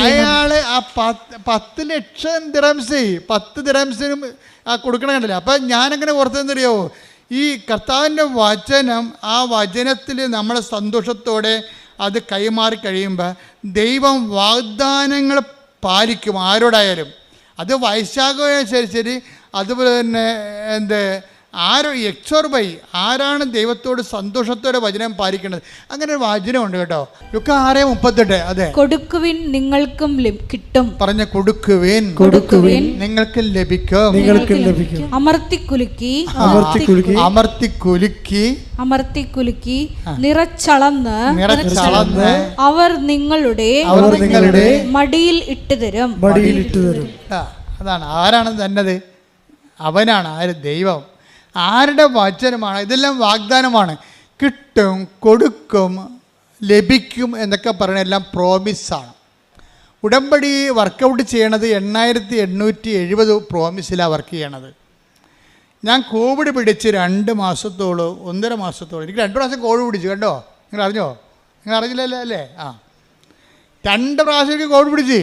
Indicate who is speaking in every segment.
Speaker 1: അയാള് ആ 10 ലക്ഷം ദിറംസ് 10 ദിറംസിനും കൊടുക്കണ കണ്ടില്ല. അപ്പം ഞാനെങ്ങനെ ഓർത്തെന്നറിയോ, ഈ കർത്താവിൻ്റെ വചനം, ആ വചനത്തിൽ നമ്മൾ സന്തോഷത്തോടെ അത് കൈമാറി കഴിയുമ്പോൾ ദൈവം വാഗ്ദാനങ്ങൾ പാലിക്കും ആരോടായാലും. അത് വൈശാഖമായാലും ശരി, അതുപോലെ തന്നെ ആരാണ് ദൈവത്തോട് സന്തോഷത്തോടെ വചനം പാലിക്കുന്നത്. അങ്ങനെ ഒരു വചനമുണ്ട് കേട്ടോ, ലുക്ക 6:38. അതെ,
Speaker 2: കൊടുക്കുവിൻ നിങ്ങൾക്കും കിട്ടും,
Speaker 1: പറഞ്ഞ കൊടുക്കുവിൻ നിങ്ങൾക്ക് ലഭിക്കും,
Speaker 2: അമർത്തിക്കുലുക്കി നിറച്ചളന്ന് അവർ നിങ്ങളുടെ മടിയിൽ ഇട്ടുതരും.
Speaker 1: അതാണ് ആരാണ് തന്നത്? അവനാണ്. ആര്? ദൈവം. ആരുടെ വചനമാണ്? ഇതെല്ലാം വാഗ്ദാനമാണ്. കിട്ടും, കൊടുക്കും, ലഭിക്കും എന്നൊക്കെ പറയുന്ന എല്ലാം പ്രോമിസാണ്. ഉടമ്പടി വർക്കൗട്ട് ചെയ്യണത് 8870 പ്രോമിസിലാണ് വർക്ക് ചെയ്യണത്. ഞാൻ കോവിഡ് പിടിച്ച് 2 മാസത്തോളം 1.5 മാസത്തോളം, എനിക്ക് 2 പ്രാവശ്യം കോവിഡ് പിടിച്ചു കേട്ടോ. നിങ്ങൾ അറിഞ്ഞോ? നിങ്ങൾ അറിഞ്ഞില്ലല്ലോ അല്ലേ? 2 പ്രാവശ്യം എനിക്ക് കോവിഡ് പിടിച്ച്.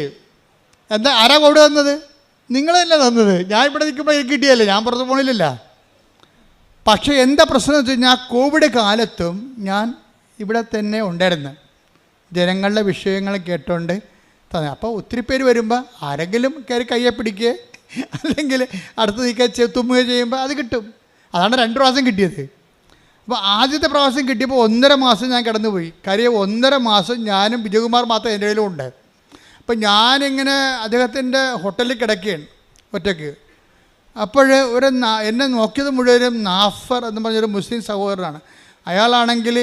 Speaker 1: എന്താ ആരാ കോവിഡ് തന്നത്? നിങ്ങളല്ല തന്നത്. ഞാൻ ഇവിടെ നിൽക്കുമ്പോൾ എനിക്ക് കിട്ടിയല്ലേ, ഞാൻ പുറത്ത് പോകണില്ലല്ല. പക്ഷേ എന്താ പ്രശ്നം എന്ന് വെച്ച് കഴിഞ്ഞാൽ, കോവിഡ് കാലത്തും ഞാൻ ഇവിടെ തന്നെ ഉണ്ടായിരുന്നു, ജനങ്ങളുടെ വിഷയങ്ങൾ കേട്ടോണ്ട് തന്നെ. അപ്പോൾ ഒത്തിരി പേര് വരുമ്പോൾ ആരെങ്കിലും കയറി കയ്യെ പിടിക്കുക, അല്ലെങ്കിൽ അടുത്ത് നിൽക്കുക, തുമ്മുക ചെയ്യുമ്പോൾ അത് കിട്ടും. അതാണ് 2 പ്രാവശ്യം കിട്ടിയത്. അപ്പോൾ ആദ്യത്തെ പ്രാവശ്യം കിട്ടിയപ്പോൾ 1.5 മാസം ഞാൻ കിടന്നുപോയി. കാര്യം 1.5 മാസം ഞാനും വിജയകുമാർ മാത്രം എൻ്റെ കയ്യിലും ഉണ്ട്. അപ്പം ഞാനിങ്ങനെ അദ്ദേഹത്തിൻ്റെ ഹോട്ടലിൽ കിടക്കുകയാണ് ഒറ്റയ്ക്ക്. അപ്പോൾ എന്നെ നോക്കിയത് മുഴുവനും നാഫർ എന്ന് പറഞ്ഞൊരു മുസ്ലിം സഹോദരനാണ്. അയാളാണെങ്കിൽ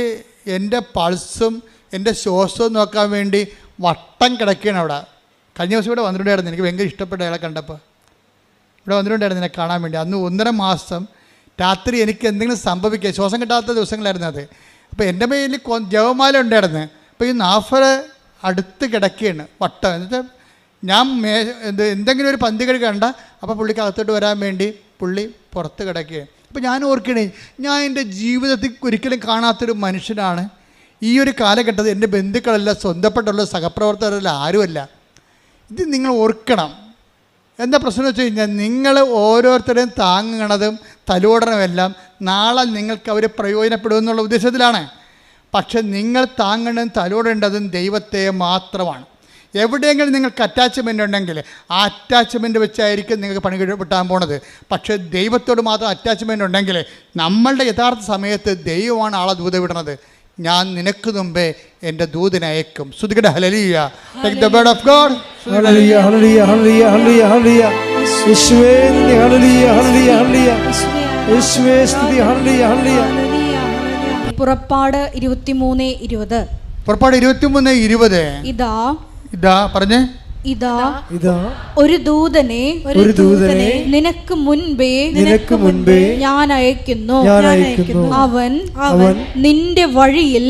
Speaker 1: എൻ്റെ പൾസും എൻ്റെ ശ്വാസവും നോക്കാൻ വേണ്ടി വട്ടം കിടക്കുകയാണ് അവിടെ. കഴിഞ്ഞ ദിവസം ഇവിടെ വന്നിട്ടുണ്ടായിരുന്നു. എനിക്ക് ഭയങ്കര ഇഷ്ടപ്പെട്ട അയാളെ കണ്ടപ്പോൾ ഇവിടെ വന്നിട്ടുണ്ടായിരുന്നു എന്നെ കാണാൻ വേണ്ടി. അന്ന് 1.5 മാസം രാത്രി എനിക്ക് എന്തെങ്കിലും സംഭവിക്കുക, ശ്വാസം കിട്ടാത്ത ദിവസങ്ങളായിരുന്നു അത്. അപ്പോൾ എൻ്റെ മേലിൽ ജവമാല ഉണ്ടായിരുന്നു. അപ്പോൾ ഈ നാഫർ അടുത്ത് കിടക്കുകയാണ് വട്ടം. എന്നിട്ട് ഞാൻ എന്തെങ്കിലും ഒരു പന്തികേട് കണ്ട അപ്പോൾ പുള്ളിക്ക് അകത്തോട്ട് വരാൻ വേണ്ടി പുള്ളി പുറത്ത് കിടക്കുകയാണ്. അപ്പോൾ ഞാൻ ഓർക്കണേ, ഞാൻ എൻ്റെ ജീവിതത്തിൽ ഒരിക്കലും കാണാത്തൊരു മനുഷ്യനാണ്. ഈ ഒരു കാലഘട്ടത്തിൽ എൻ്റെ ബന്ധുക്കളല്ല, സ്വന്തപ്പെട്ടുള്ള സഹപ്രവർത്തകരല്ല, ആരുമല്ല. ഇത് നിങ്ങൾ ഓർക്കണം. എന്താ പ്രശ്നം വെച്ച് കഴിഞ്ഞാൽ, നിങ്ങൾ ഓരോരുത്തരെയും താങ്ങണതും തലോടണമെല്ലാം നാളെ നിങ്ങൾക്ക് അവർ പ്രയോജനപ്പെടുമെന്നുള്ള ഉദ്ദേശത്തിലാണ്. പക്ഷെ നിങ്ങൾ താങ്ങേണ്ടതും തലോടേണ്ടതും ദൈവത്തെ മാത്രമാണ്. എവിടെയെങ്കിലും നിങ്ങൾക്ക് അറ്റാച്ച്മെൻ്റ് ഉണ്ടെങ്കിൽ ആ അറ്റാച്ച്മെൻ്റ് വെച്ചായിരിക്കും നിങ്ങൾക്ക് പണി കിട്ടാൻ പോണത്. പക്ഷേ ദൈവത്തോട് മാത്രം അറ്റാച്ച്മെൻ്റ് ഉണ്ടെങ്കിൽ നമ്മളുടെ യഥാർത്ഥ സമയത്ത് ദൈവമാണ് ആളെ ദൂത വിടണത്. ഞാൻ നിനക്ക് മുമ്പേ എൻ്റെ ദൂതനെ അയക്കും. ശ്രുതികട ഹല്ലേലൂയ. Take the word of God.
Speaker 3: ഹല്ലേലൂയ ഹല്ലേലൂയ ഹല്ലേലൂയ ഹല്ലേലൂയ ഹല്ലേലൂയ. യേശുവേ ഹല്ലേലൂയ ഹല്ലേലൂയ ഹല്ലേലൂയ. യേശുവേ സ്തുതി. ഹല്ലേലൂയ ഹല്ലേലൂയ.
Speaker 2: പുറപ്പാട് 23:20.
Speaker 1: പുറപ്പാട് 23:20. ഇതാ പറഞ്ഞേ, ഇതാ
Speaker 2: ഒരു ദൂതനെ നിനക്ക് മുൻപേ ഞാൻ അയക്കുന്നു. അവൻ നിന്റെ വഴിയിൽ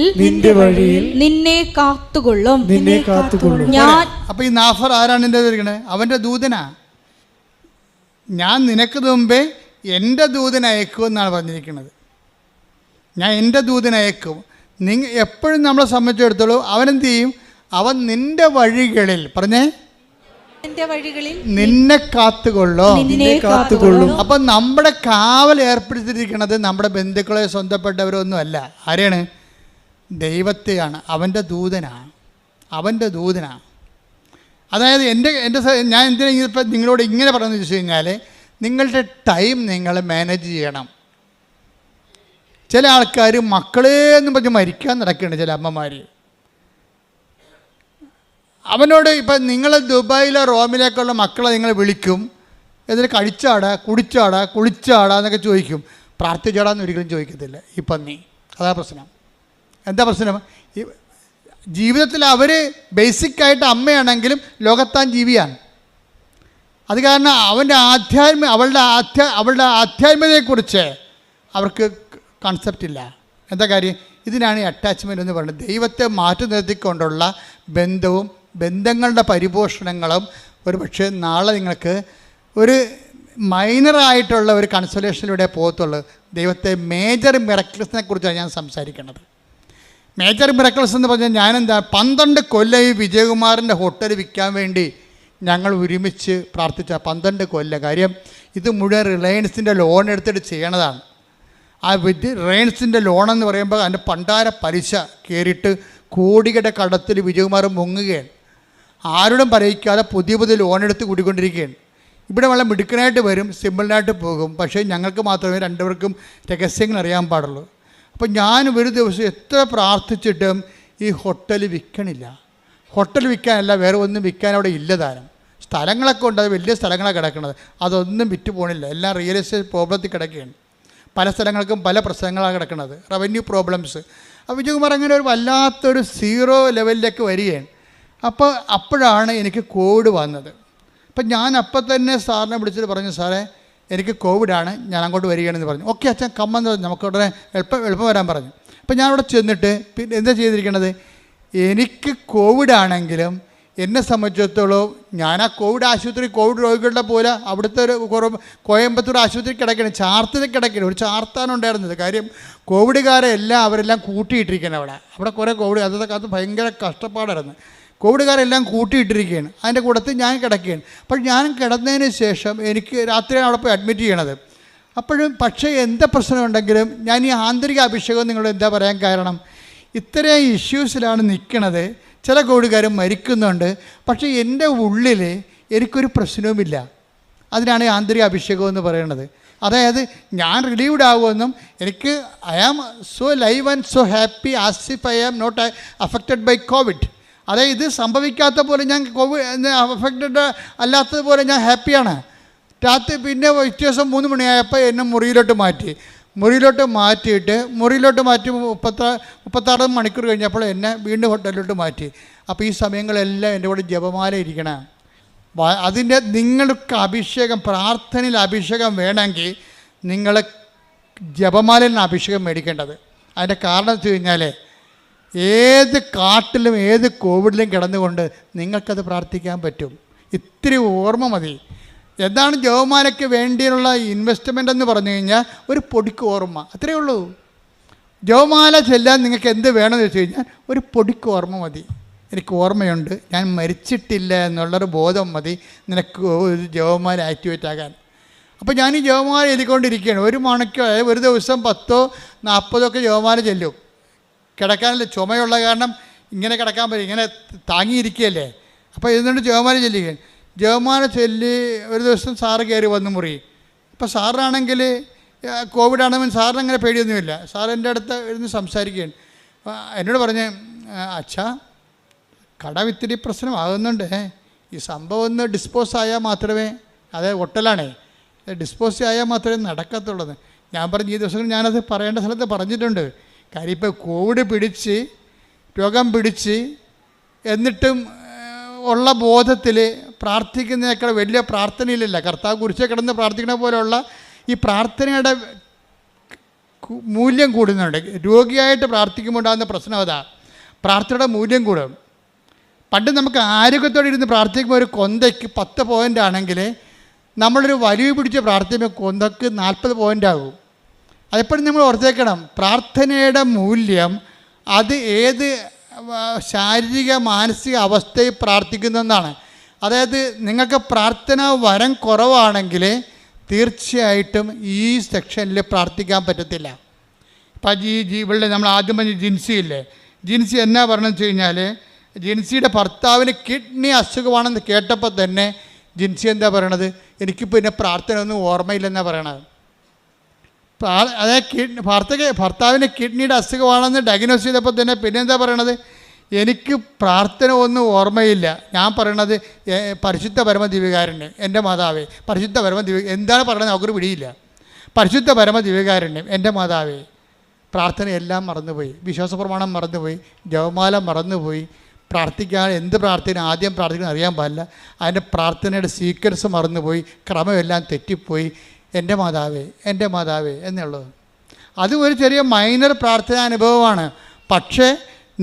Speaker 2: നിന്നെ കാത്തുകൊള്ളും. ഞാൻ.
Speaker 1: അപ്പൊ ഈ നാഫർ ആരാണ് എൻ്റെ ഇരിക്കണേ? അവൻ്റെ ദൂതനാ. ഞാൻ നിനക്ക് മുമ്പേ എൻ്റെ ദൂതനെ അയക്കും എന്നാണ് പറഞ്ഞിരിക്കുന്നത്. ഞാൻ എൻ്റെ ദൂതനെ അയക്കും. എപ്പോഴും നമ്മളെ സംബന്ധിച്ചിടത്തോളം അവനെന്ത് ചെയ്യും? അവൻ നിന്റെ വഴികളിൽ, പറഞ്ഞേ, നിന്നെ കാത്തുകൊള്ളും. അപ്പം നമ്മുടെ കാവൽ ഏർപ്പെടുത്തിയിരിക്കുന്നത് നമ്മുടെ ബന്ധുക്കളെ സ്വന്തപ്പെട്ടവരൊന്നും അല്ല. ആരെയാണ്? ദൈവത്തെയാണ്. അവൻ്റെ ദൂതനാണ്. അതായത് ഞാൻ എന്തിനാ ഇപ്പം നിങ്ങളോട് ഇങ്ങനെ പറയുന്നത് വെച്ച് കഴിഞ്ഞാൽ, നിങ്ങളുടെ ടൈം നിങ്ങൾ മാനേജ് ചെയ്യണം. ചില ആൾക്കാർ മക്കളെ എന്നും പറഞ്ഞ് മരിക്കാൻ നടക്കുകയാണ്. ചില അമ്മമാർ അവനോട് ഇപ്പം നിങ്ങൾ ദുബായിലോ റോമിലേക്കുള്ള മക്കളെ നിങ്ങൾ വിളിക്കും, എന്നിട്ട് കഴിച്ചാടാ, കുടിച്ചാടാ, കുളിച്ചാടാ എന്നൊക്കെ ചോദിക്കും. പ്രാർത്ഥിച്ചാടാന്ന് ഒരിക്കലും ചോദിക്കത്തില്ല ഈ പന്നി. അതാ പ്രശ്നം. എന്താ പ്രശ്നം? ഈ ജീവിതത്തിൽ അവർ ബേസിക്കായിട്ട് അമ്മയാണെങ്കിലും ലോകത്താൻ ജീവിയാണ്. അത് കാരണം അവളുടെ ആധ്യാത്മികതയെക്കുറിച്ച് അവർക്ക് കൺസെപ്റ്റ് ഇല്ല. എന്താ കാര്യം? ഇതിനാണ് ഈ അറ്റാച്ച്മെൻ്റ് എന്ന് പറയുന്നത്. ദൈവത്തെ മാറ്റി നിർത്തിക്കൊണ്ടുള്ള ബന്ധങ്ങളുടെ പരിപോഷണങ്ങളും ഒരു പക്ഷേ നാളെ നിങ്ങൾക്ക് ഒരു മൈനറായിട്ടുള്ള ഒരു കൺസോലേഷനിലൂടെ പോകത്തുള്ളൂ. ദൈവത്തെ മേജർ മിറക്കിൾസിനെ കുറിച്ചാണ് ഞാൻ സംസാരിക്കുന്നത്. മേജർ മിറക്കിൾസ് എന്ന് പറഞ്ഞാൽ ഞാനെന്താ 12 കൊല്ലം ഈ വിജയകുമാറിൻ്റെ ഹോട്ടൽ വിൽക്കാൻ വേണ്ടി ഞങ്ങൾ ഒരുമിച്ച് പ്രാർത്ഥിച്ച 12 കൊല്ലം. കാര്യം ഇത് മുഴുവൻ റിലയൻസിൻ്റെ ലോൺ എടുത്തിട്ട് ചെയ്യണതാണ്. ആ റിലയൻസിൻ്റെ ലോണെന്ന് പറയുമ്പോൾ അതിൻ്റെ പണ്ടാര പലിശ കയറിയിട്ട് കോടികളുടെ കടത്തിൽ വിജയകുമാർ മുങ്ങുകയാണ്. ആരോടും പറയിക്കാതെ പുതിയ പുതിയ ലോൺ എടുത്ത് കൂടിക്കൊണ്ടിരിക്കുകയാണ്. ഇവിടെ വളരെ മിടുക്കനായിട്ട് വരും, സിമ്പിളിനായിട്ട് പോകും. പക്ഷേ ഞങ്ങൾക്ക് മാത്രമേ രണ്ടുപേർക്കും രഹസ്യങ്ങൾ അറിയാൻ പാടുള്ളൂ. അപ്പോൾ ഞാൻ ഒരു ദിവസം എത്ര പ്രാർത്ഥിച്ചിട്ടും ഈ ഹോട്ടൽ വിൽക്കണില്ല. ഹോട്ടൽ വിൽക്കാനല്ല, വേറെ ഒന്നും വിൽക്കാൻ അവിടെ ഇല്ല താനും. സ്ഥലങ്ങളൊക്കെ ഉണ്ട്, അത് വലിയ സ്ഥലങ്ങളാണ് കിടക്കുന്നത്, അതൊന്നും വിറ്റ് പോകണില്ല. എല്ലാം റിയൽ എസ്റ്റേറ്റ് പ്രോബ്ലത്തിൽ കിടക്കുകയാണ്. പല സ്ഥലങ്ങൾക്കും പല പ്രശ്നങ്ങളാണ് കിടക്കുന്നത്, റവന്യൂ പ്രോബ്ലംസ്. അപ്പോൾ വിജയകുമാർ അങ്ങനെ ഒരു വല്ലാത്തൊരു 0 ലെവലിലേക്ക് വരികയാണ്. അപ്പോഴാണ് എനിക്ക് കോവിഡ് വന്നത്. അപ്പം ഞാൻ അപ്പം തന്നെ സാറിനെ വിളിച്ചിട്ട് പറഞ്ഞു, സാറേ എനിക്ക് കോവിഡാണ്, ഞാൻ അങ്ങോട്ട് വരികയാണെന്ന് പറഞ്ഞു. ഓക്കെ അച്ഛൻ കമ്മെന്ന് പറഞ്ഞു, നമുക്ക് ഉടനെ എളുപ്പം വരാൻ പറഞ്ഞു. അപ്പം ഞാൻ അവിടെ ചെന്നിട്ട് പിന്നെ എന്താ ചെയ്തിരിക്കണത്, എനിക്ക് കോവിഡാണെങ്കിലും എന്നെ സംബന്ധിച്ചിടത്തോളം ഞാൻ ആ കോവിഡ് ആശുപത്രി കോവിഡ് രോഗികളുടെ പോലെ അവിടുത്തെ ഒരു കോയമ്പത്തൂർ ആശുപത്രി കിടക്കണം, ചാർത്തിൽ കിടക്കണം. ഒരു ചാർത്താണ് ഉണ്ടായിരുന്നത്. കാര്യം കോവിഡുകാരെ എല്ലാം അവരെല്ലാം കൂട്ടിയിട്ടിരിക്കുകയാണ്. അവിടെ കുറേ കോവിഡ് അതൊക്കെ കാലത്ത് ഭയങ്കര കഷ്ടപ്പാടായിരുന്നു. കോവിഡുകാരെല്ലാം കൂട്ടിയിട്ടിരിക്കുകയാണ്. അതിൻ്റെ കൂട്ടത്തിൽ ഞാൻ കിടക്കുകയാണ്. അപ്പോൾ ഞാൻ കിടന്നതിന് ശേഷം എനിക്ക് രാത്രിയാണ് അവിടെ പോയി അഡ്മിറ്റ് ചെയ്യണത്. പക്ഷേ എന്താ പ്രശ്നമുണ്ടെങ്കിലും ഞാൻ ഈ ആന്തരിക അഭിഷേകം നിങ്ങളോട് എന്താ പറയാൻ കാരണം, ഇത്രയും ഇഷ്യൂസിലാണ് നിൽക്കണത്. ചില കോവിഡുകാർ മരിക്കുന്നുണ്ട്, പക്ഷേ എൻ്റെ ഉള്ളിൽ എനിക്കൊരു പ്രശ്നവുമില്ല. അതിനാണ് ആന്തരിക അഭിഷേകം എന്ന് പറയുന്നത്. അതായത് ഞാൻ റിലീവ്ഡ് ആകുമെന്നും എനിക്ക് I am so live and so happy as if I am not affected by COVID. അതായത് ഇത് സംഭവിക്കാത്ത പോലെ ഞാൻ കോവിഡ് അഫക്റ്റഡ് അല്ലാത്തതുപോലെ ഞാൻ ഹാപ്പിയാണ്. രാത്രി പിന്നെ വ്യത്യാസം 3 മണിയായപ്പോൾ എന്നെ മുറിയിലോട്ട് മാറ്റി 36 മണിക്കൂർ കഴിഞ്ഞപ്പോൾ എന്നെ വീണ്ടും ഹോട്ടലിലോട്ട് മാറ്റി. അപ്പോൾ ഈ സമയങ്ങളെല്ലാം എൻ്റെ കൂടെ ജപമാല ഇരിക്കണം. അതിൻ്റെ നിങ്ങൾക്ക് അഭിഷേകം, പ്രാർത്ഥനയിൽ അഭിഷേകം വേണമെങ്കിൽ നിങ്ങൾ ജപമാലയിൽ നിന്ന് അഭിഷേകം മേടിക്കേണ്ടത്. അതിൻ്റെ കാരണം വെച്ച് കഴിഞ്ഞാൽ ഏത് കാട്ടിലും ഏത് കോവിഡിലും കിടന്നുകൊണ്ട് നിങ്ങൾക്കത് പ്രാർത്ഥിക്കാൻ പറ്റും. ഇത്തിരി ഓർമ്മ മതി. എന്താണ് ജപമാലയ്ക്ക് വേണ്ടിയുള്ള ഇൻവെസ്റ്റ്മെൻ്റ് എന്ന് പറഞ്ഞു കഴിഞ്ഞാൽ ഒരു പൊടിക്ക് ഓർമ്മ, അത്രയേ ഉള്ളൂ. ജപമാല ചെല്ലാൻ നിങ്ങൾക്ക് എന്ത് വേണമെന്ന് വെച്ച് കഴിഞ്ഞാൽ ഒരു പൊടിക്ക് ഓർമ്മ മതി. എനിക്ക് ഓർമ്മയുണ്ട്, ഞാൻ മരിച്ചിട്ടില്ല എന്നുള്ളൊരു ബോധം മതി നിനക്ക് ഒരു ജപമാല ആക്ടിവേറ്റ് ആകാൻ. അപ്പോൾ ഞാൻ ഈ ജപമാല എഴുതിക്കൊണ്ടിരിക്കുകയാണ്. 1 മണിക്കൂർ, ഒരു ദിവസം 10-40 ജപമാല ചെല്ലും. കിടക്കാനല്ല, ചുമയുള്ള കാരണം ഇങ്ങനെ കിടക്കാൻ പറ്റും, ഇങ്ങനെ താങ്ങിയിരിക്കുകയല്ലേ. അപ്പോൾ ഇരുന്നുകൊണ്ട് ജപമാല ചെല്ലുകയാണ്. ജപമാല ചൊല്ലി ഒരു ദിവസം സാറ് കയറി വന്ന് മുറി. ഇപ്പോൾ സാറിനാണെങ്കിൽ കോവിഡാണെങ്കിൽ സാറിന് അങ്ങനെ പേടിയൊന്നുമില്ല. സാർ എൻ്റെ അടുത്ത് ഇരുന്ന് സംസാരിക്കുകയാണ്. എന്നോട് പറഞ്ഞ്, അച്ഛാ കടം ഇത്തിരി പ്രശ്നമാകുന്നുണ്ട്, ഈ സംഭവം ഒന്ന് ഡിസ്പോസ് ആയാൽ മാത്രമേ, അതായത് ഹോട്ടലാണേ, ഡിസ്പോസ് ആയാൽ മാത്രമേ നടക്കത്തുള്ളൂ. ഞാൻ പറഞ്ഞു, ഈ ദിവസങ്ങൾ ഞാനത് പറയേണ്ട സ്ഥലത്ത് പറഞ്ഞിട്ടുണ്ട്. കാര്യം ഇപ്പോൾ കോവിഡ് പിടിച്ച് രോഗം പിടിച്ച് എന്നിട്ടും ഉള്ള ബോധത്തിൽ പ്രാർത്ഥിക്കുന്നതിനേക്കാൾ വലിയ പ്രാർത്ഥനയിലില്ല. കർത്താവ് കുരിശിൽ കിടന്ന് പ്രാർത്ഥിക്കുന്ന പോലെയുള്ള ഈ പ്രാർത്ഥനയുടെ മൂല്യം കൂടുന്നുണ്ട്. രോഗിയായിട്ട് പ്രാർത്ഥിക്കുമ്പോൾ ഉണ്ടാകുന്ന പ്രശ്നം അതാ, പ്രാർത്ഥനയുടെ മൂല്യം കൂടും. പണ്ട് നമുക്ക് ആരോഗ്യത്തോടെ ഇരുന്ന് പ്രാർത്ഥിക്കുമ്പോൾ ഒരു കൊന്തയ്ക്ക് 10 പോയിൻ്റ് ആണെങ്കിൽ നമ്മളൊരു വലിയ പിടിച്ച് പ്രാർത്ഥിക്കുമ്പോൾ കൊന്തയ്ക്ക് 40 പോയിൻ്റ് ആകും. അതെപ്പോഴും നമ്മൾ ഓർത്തേക്കണം. പ്രാർത്ഥനയുടെ മൂല്യം അത് ഏത് ശാരീരിക മാനസിക അവസ്ഥയിൽ പ്രാർത്ഥിക്കുന്നതെന്നാണ്. അതായത് നിങ്ങൾക്ക് പ്രാർത്ഥന വരം കുറവാണെങ്കിൽ തീർച്ചയായിട്ടും ഈ സെക്ഷനിൽ പ്രാർത്ഥിക്കാൻ പറ്റത്തില്ല. ഇപ്പം ഇവിടെ നമ്മൾ ആദ്യം പറഞ്ഞ ജിൻസിയില്ലേ, ജിൻസി എന്നാ പറയണമെന്ന് വെച്ച് കഴിഞ്ഞാൽ, ജിൻസിയുടെ ഭർത്താവിന് കിഡ്നി അസുഖമാണെന്ന് കേട്ടപ്പോൾ തന്നെ ജിൻസി എന്താ പറയണത്, എനിക്കിപ്പോൾ പിന്നെ പ്രാർത്ഥന ഒന്നും ഓർമ്മയില്ലെന്നാണ് പറയണത്. അതായത് ഭർത്താവിന് കിഡ്നിയുടെ അസുഖമാണെന്ന് ഡയഗ്നോസ് ചെയ്തപ്പോൾ തന്നെ പിന്നെ എന്താ പറയണത്, എനിക്ക് പ്രാർത്ഥന ഒന്നും ഓർമ്മയില്ല. ഞാൻ പറയണത് പരിശുദ്ധ പരമദിവ്യകാരുണ്യം എൻ്റെ മാതാവേ, പരിശുദ്ധ എന്താണ് പറയണത് നമുക്കൊരു പിടിയില്ല. പരിശുദ്ധ പരമദിവ്യകാരുണ്യം എൻ്റെ മാതാവേ. പ്രാർത്ഥനയെല്ലാം മറന്നുപോയി, വിശ്വാസപ്രമാണം മറന്നുപോയി, ജപമാല മറന്നുപോയി, പ്രാർത്ഥിക്കാൻ എന്ത് പ്രാർത്ഥന ആദ്യം പ്രാർത്ഥിക്കണം അറിയാൻ പാടില്ല, അതിൻ്റെ പ്രാർത്ഥനയുടെ സീക്വൻസ് മറന്നുപോയി, ക്രമമെല്ലാം തെറ്റിപ്പോയി. എൻ്റെ മാതാവേ എന്നുള്ളത് അത് ഒരു ചെറിയ മൈനർ പ്രാർത്ഥനാ അനുഭവമാണ്. പക്ഷേ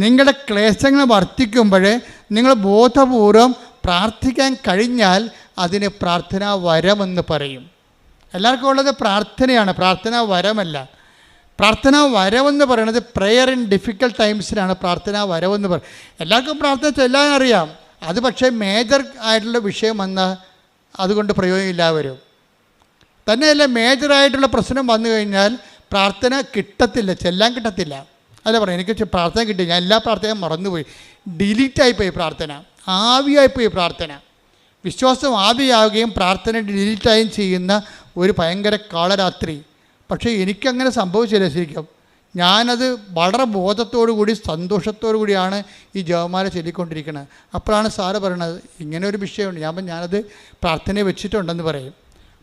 Speaker 1: നിങ്ങളുടെ ക്ലേശങ്ങൾ വർദ്ധിക്കുമ്പോൾ നിങ്ങൾ ബോധപൂർവം പ്രാർത്ഥിക്കാൻ കഴിഞ്ഞാൽ അതിന് പ്രാർത്ഥനാ വരമെന്ന് പറയും. എല്ലാവർക്കും ഉള്ളത് പ്രാർത്ഥനയാണ്, പ്രാർത്ഥനാ വരമല്ല. പ്രാർത്ഥനാ വരവെന്ന് പറയുന്നത് പ്രെയർ ഇൻ ഡിഫിക്കൽട്ട് ടൈംസിലാണ് പ്രാർത്ഥനാ വരവെന്ന് പറയുന്നത്. എല്ലാവർക്കും പ്രാർത്ഥന ചൊല്ലാൻ അറിയാം, അത് പക്ഷേ മേജർ ആയിട്ടുള്ള വിഷയം വന്നാൽ അതുകൊണ്ട് പ്രയോജനമില്ല വരും. തന്നെയല്ല, മേജറായിട്ടുള്ള പ്രശ്നം വന്നു കഴിഞ്ഞാൽ പ്രാർത്ഥന കിട്ടത്തില്ല, ചെല്ലാൻ കിട്ടത്തില്ല. അല്ല പറയാം, എനിക്ക് പ്രാർത്ഥന കിട്ടി, ഞാൻ എല്ലാ പ്രാർത്ഥനയും മറന്നുപോയി, ഡിലീറ്റായിപ്പോയി പ്രാർത്ഥന, ആവിയായിപ്പോയി പ്രാർത്ഥന. വിശ്വാസം ആവിയാവുകയും പ്രാർത്ഥന ഡിലീറ്റായും ചെയ്യുന്ന ഒരു ഭയങ്കര കാളരാത്രി. പക്ഷേ എനിക്കങ്ങനെ സംഭവിച്ചില്ല ശരിക്കും. ഞാനത് വളരെ ബോധത്തോടു കൂടി സന്തോഷത്തോടു കൂടിയാണ് ഈ ജപമാല ചൊല്ലിക്കൊണ്ടിരിക്കുന്നത്. അപ്പോഴാണ് സാറ് പറയണത് ഇങ്ങനെ ഒരു വിഷയമുണ്ട്. ഞാനത് പ്രാർത്ഥനയെ വെച്ചിട്ടുണ്ടെന്ന് പറയും.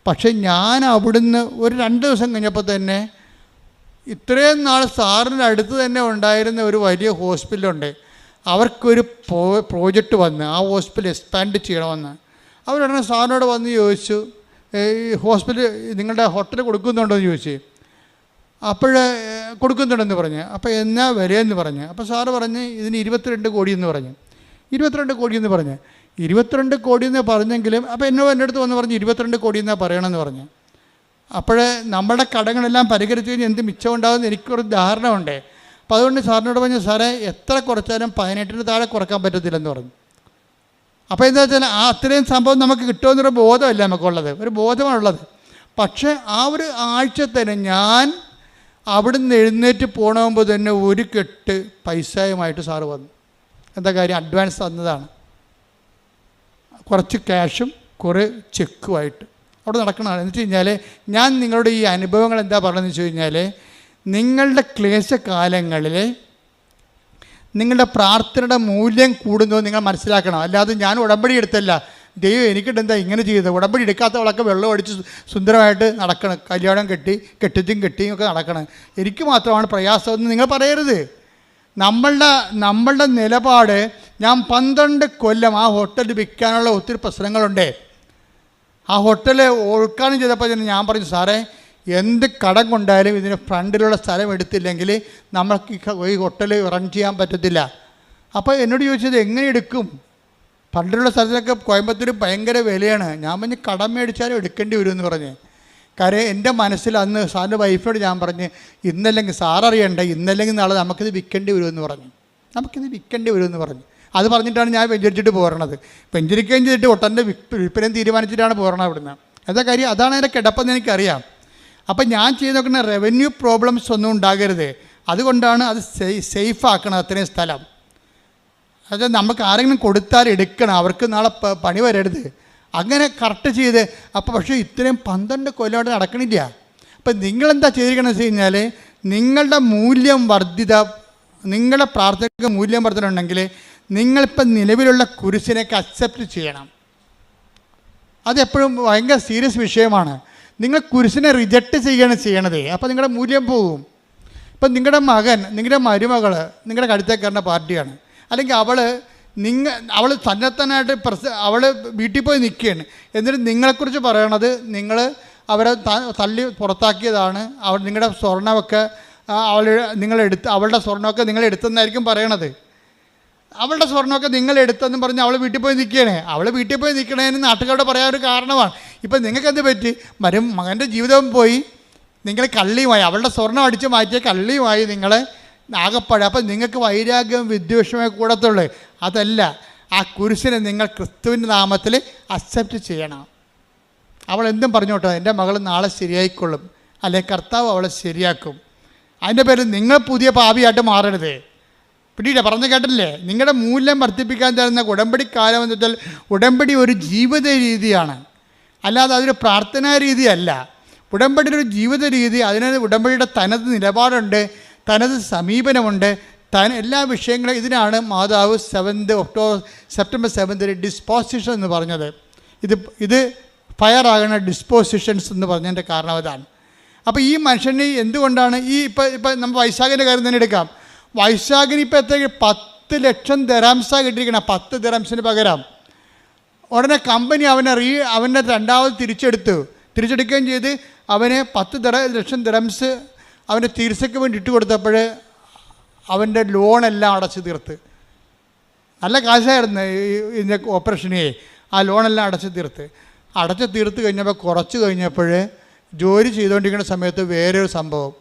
Speaker 1: പക്ഷേ ഞാൻ അവിടുന്ന് ഒരു 2 ദിവസം കഴിഞ്ഞപ്പോൾ തന്നെ ഇത്രയും നാൾ സാറിൻ്റെ അടുത്ത് തന്നെ ഉണ്ടായിരുന്ന ഒരു വലിയ ഹോസ്പിറ്റലുണ്ട്, അവർക്കൊരു പ്രോജക്റ്റ് വന്ന് ആ ഹോസ്പിറ്റൽ എക്സ്പാൻഡ് ചെയ്യണമെന്ന്. അവരുടനെ സാറിനോട് വന്ന് ചോദിച്ചു, ഈ ഹോസ്പിറ്റൽ നിങ്ങളുടെ ഹോട്ടൽ കൊടുക്കുന്നുണ്ടോ എന്ന് ചോദിച്ചു. അപ്പോൾ കൊടുക്കുന്നുണ്ടെന്ന് പറഞ്ഞ്. അപ്പോൾ എന്നാ വിലയെന്ന് പറഞ്ഞ്. അപ്പോൾ സാറ് പറഞ്ഞ് ഇതിന് 22 കോടി എന്ന് പറഞ്ഞു. 22 കോടി എന്ന് പറഞ്ഞ്. 22 കോടി എന്ന് പറഞ്ഞെങ്കിലും അപ്പോൾ എൻ്റെ അടുത്ത് വന്ന് പറഞ്ഞ് 22 കോടി എന്നാണ് പറയണമെന്ന് പറഞ്ഞു. അപ്പോൾ നമ്മുടെ കടങ്ങളെല്ലാം പരിഹരിച്ച് കഴിഞ്ഞാൽ എന്ത് മിച്ചം ഉണ്ടാകുമെന്ന് എനിക്കൊരു ധാരണ ഉണ്ട്. അപ്പോൾ അതുകൊണ്ട് സാറിനോട് പറഞ്ഞു, സാറേ എത്ര കുറച്ചാലും 18 താഴെ കുറക്കാൻ പറ്റത്തില്ലെന്ന് പറഞ്ഞു. അപ്പോൾ എന്താ വെച്ചാൽ ആ അത്രയും സംഭവം നമുക്ക് കിട്ടുമെന്നൊരു ബോധമല്ല നമുക്കുള്ളത്, ഒരു ബോധമാണുള്ളത്. പക്ഷേ ആ ഒരു ആഴ്ച തന്നെ ഞാൻ അവിടുന്ന് എഴുന്നേറ്റ് പോകണമെമ്പോൾ തന്നെ ഒരു കെട്ട് പൈസയുമായിട്ട് സാറ് വന്നു. എന്താ കാര്യം? അഡ്വാൻസ് തന്നതാണ്. കുറച്ച് ക്യാഷും കുറേ ചെക്കുമായിട്ട് അവിടെ നടക്കണതാണ്. എന്ന് വെച്ച് കഴിഞ്ഞാൽ ഞാൻ നിങ്ങളുടെ ഈ അനുഭവങ്ങൾ എന്താ പറയുന്നത് വെച്ച് കഴിഞ്ഞാൽ, നിങ്ങളുടെ ക്ലേശകാലങ്ങളിൽ നിങ്ങളുടെ പ്രാർത്ഥനയുടെ മൂല്യം കൂടുന്നത് നിങ്ങൾ മനസ്സിലാക്കണം. അല്ലാതെ ഞാൻ ഉടമ്പടി എടുത്തല്ല, ദൈവം എനിക്കിട്ടെന്താ ഇങ്ങനെ ചെയ്തത്, ഉടമ്പടി എടുക്കാത്തവളൊക്കെ വെള്ളം അടിച്ച് സുന്ദരമായിട്ട് നടക്കണം, കല്യാണം കെട്ടിയും ഒക്കെ നടക്കണം, എനിക്ക് മാത്രമാണ് പ്രയാസമെന്ന് നിങ്ങൾ പറയരുത്. നമ്മളുടെ നിലപാട്, ഞാൻ 12 കൊല്ലം ആ ഹോട്ടൽ വിൽക്കാനുള്ള ഒത്തിരി പ്രശ്നങ്ങളുണ്ട്. ആ ഹോട്ടൽ ഉദ്ഘാടനം ചെയ്തപ്പോൾ ഞാൻ പറഞ്ഞു, സാറേ എന്ത് കടം കൊണ്ടായാലും ഇതിന് ഫ്രണ്ടിലുള്ള സ്ഥലം എടുത്തില്ലെങ്കിൽ നമ്മൾക്ക് ഈ ഹോട്ടൽ റൺ ചെയ്യാൻ പറ്റത്തില്ല. അപ്പോൾ എന്നോട് ചോദിച്ചത് എങ്ങനെ എടുക്കും, ഫ്രണ്ടിലുള്ള സ്ഥലത്തൊക്കെ കോയമ്പത്തൂർ ഭയങ്കര വിലയാണ്. ഞാൻ പറഞ്ഞ് കടം മേടിച്ചാലും എടുക്കേണ്ടി വരുമെന്ന് പറഞ്ഞ്. കാര്യം എൻ്റെ മനസ്സിൽ അന്ന് സാറിൻ്റെ വൈഫിനോട് ഞാൻ പറഞ്ഞ്, ഇന്നല്ലെങ്കിൽ സാററിയണ്ട, ഇന്നല്ലെങ്കിൽ നാളെ നമുക്കിത് വിൽക്കേണ്ടി വരുമെന്ന് പറഞ്ഞു. അത് പറഞ്ഞിട്ടാണ് ഞാൻ വെഞ്ചരിച്ചിട്ട് പോരണത്. വെഞ്ചരിക്കുകയും ചെയ്തിട്ട് ഒട്ടൻ്റെ വിൽപ്പനയും തീരുമാനിച്ചിട്ടാണ് പോരണത് അവിടുന്ന്. എന്താ കാര്യം? അതാണ് എൻ്റെ കിടപ്പെന്ന് എനിക്കറിയാം. അപ്പം ഞാൻ ചെയ്ത് നോക്കുന്ന റവന്യൂ പ്രോബ്ലംസ് ഒന്നും ഉണ്ടാകരുത്, അതുകൊണ്ടാണ് അത് സേഫ് ആക്കണം അത്രയും സ്ഥലം. അത് നമുക്ക് ആരെങ്കിലും കൊടുത്താൽ എടുക്കണം, അവർക്ക് നാളെ പണി വരരുത്, അങ്ങനെ കറക്റ്റ് ചെയ്ത്. അപ്പോൾ പക്ഷേ ഇത്രയും 12 കൊല്ലമായിട്ട് നടക്കണില്ല. അപ്പം നിങ്ങളെന്താ ചെയ്തിരിക്കണമെന്ന് വെച്ച് കഴിഞ്ഞാൽ, നിങ്ങളുടെ മൂല്യം വർദ്ധിത, നിങ്ങളുടെ പ്രാർത്ഥനയ്ക്ക് മൂല്യം വർദ്ധന ഉണ്ടെങ്കിൽ നിങ്ങളിപ്പം നിലവിലുള്ള കുരിശിനെയൊക്കെ അക്സെപ്റ്റ് ചെയ്യണം. അതെപ്പോഴും ഭയങ്കര സീരിയസ് വിഷയമാണ്. നിങ്ങൾ കുരിശിനെ റിജക്റ്റ് ചെയ്യണത്, അപ്പോൾ നിങ്ങളുടെ മൂല്യം പോകും. ഇപ്പം നിങ്ങളുടെ മകൻ, നിങ്ങളുടെ മരുമകൾ നിങ്ങളുടെ കഴുത്തേക്കാരൻ്റെ പാർട്ടിയാണ്, അല്ലെങ്കിൽ അവൾ തന്നെത്താനായിട്ട് അവൾ വീട്ടിൽ പോയി നിൽക്കുകയാണ്, എന്നിട്ട് നിങ്ങളെക്കുറിച്ച് പറയണത് നിങ്ങൾ അവരെ തള്ളി പുറത്താക്കിയതാണ്, നിങ്ങളുടെ സ്വർണ്ണമൊക്കെ അവളുടെ സ്വർണ്ണമൊക്കെ നിങ്ങളെടുത്തെന്നായിരിക്കും പറയണത്. അവളുടെ സ്വർണ്ണമൊക്കെ നിങ്ങളെടുത്തെന്നും പറഞ്ഞ് അവൾ വീട്ടിൽ പോയി നിൽക്കുകയാണ്. അവൾ വീട്ടിൽ പോയി നിൽക്കണതിന് നാട്ടുകാരോട് പറയാൻ ഒരു കാരണമാണ്. ഇപ്പം നിങ്ങൾക്കെന്ത് പറ്റി? മകൻ്റെ ജീവിതം പോയി, നിങ്ങൾ കള്ളിയുമായി, അവളുടെ സ്വർണ്ണം അടിച്ച് മാറ്റിയ കള്ളിയുമായി നിങ്ങൾ ആകപ്പാട്. അപ്പം നിങ്ങൾക്ക് വൈരാഗ്യവും വിദ്വേഷമേ കൂടത്തുള്ളൂ. അതല്ല, ആ കുരിശിനെ നിങ്ങൾ ക്രിസ്തുവിൻ്റെ നാമത്തിൽ അക്സെപ്റ്റ് ചെയ്യണം. അവൾ എന്തും പറഞ്ഞോട്ടെ, എൻ്റെ മകൾ നാളെ ശരിയായിക്കൊള്ളും, അല്ലെങ്കിൽ കർത്താവ് അവളെ ശരിയാക്കും. അതിൻ്റെ പേരിൽ നിങ്ങൾ പുതിയ പാപിയായിട്ട് മാറരുത്. പിന്നീട് പറഞ്ഞു കേട്ടില്ലേ, നിങ്ങളുടെ മൂല്യം വർദ്ധിപ്പിക്കാൻ തരുന്ന ഉടമ്പടി കാലം എന്ന് വെച്ചാൽ ഉടമ്പടി ഒരു ജീവിത രീതിയാണ്, അല്ലാതെ അതൊരു പ്രാർത്ഥനാ രീതിയല്ല. ഉടമ്പടിയുടെ ഒരു ജീവിത രീതി, അതിന് ഉടമ്പടിയുടെ തനത് നിലപാടുണ്ട്, തനത് സമീപനമുണ്ട്, എല്ലാ വിഷയങ്ങളും. ഇതിനാണ് മാതാവ് സെപ്റ്റംബർ 7 ഡിസ്പോസിഷൻ എന്ന് പറഞ്ഞത്. ഇത് ഫയറാകുന്ന ഡിസ്പോസിഷൻസ് എന്ന് പറഞ്ഞതിൻ്റെ കാരണം അതാണ്. അപ്പോൾ ഈ മനുഷ്യന് എന്തുകൊണ്ടാണ് ഇപ്പം നമ്മൾ വൈശാഖിൻ്റെ കാര്യം തന്നെ എടുക്കാം. വൈശാഖിന് ഇപ്പോൾ എത്ര 10 ലക്ഷം ദിർഹംസാണ് കിട്ടിയിരിക്കണം. 10 ദിർഹംസിന് പകരം ഉടനെ കമ്പനി അവനെ രണ്ടാമത് തിരിച്ചെടുക്കുകയും ചെയ്ത് അവന് 10 ലക്ഷം ദിർഹംസ് അവൻ്റെ ചികിത്സയ്ക്ക് വേണ്ടി ഇട്ട് കൊടുത്തപ്പോൾ അവൻ്റെ ലോണെല്ലാം അടച്ചു തീർത്ത്. നല്ല കാശായിരുന്നു ഇതിൻ്റെ ഓപ്പറേഷനെ. ആ ലോണെല്ലാം അടച്ചു തീർത്ത് കഴിഞ്ഞപ്പോൾ കുറച്ച് കഴിഞ്ഞപ്പോൾ ജോലി ചെയ്തുകൊണ്ടിരിക്കുന്ന സമയത്ത് വേറൊരു സംഭവം,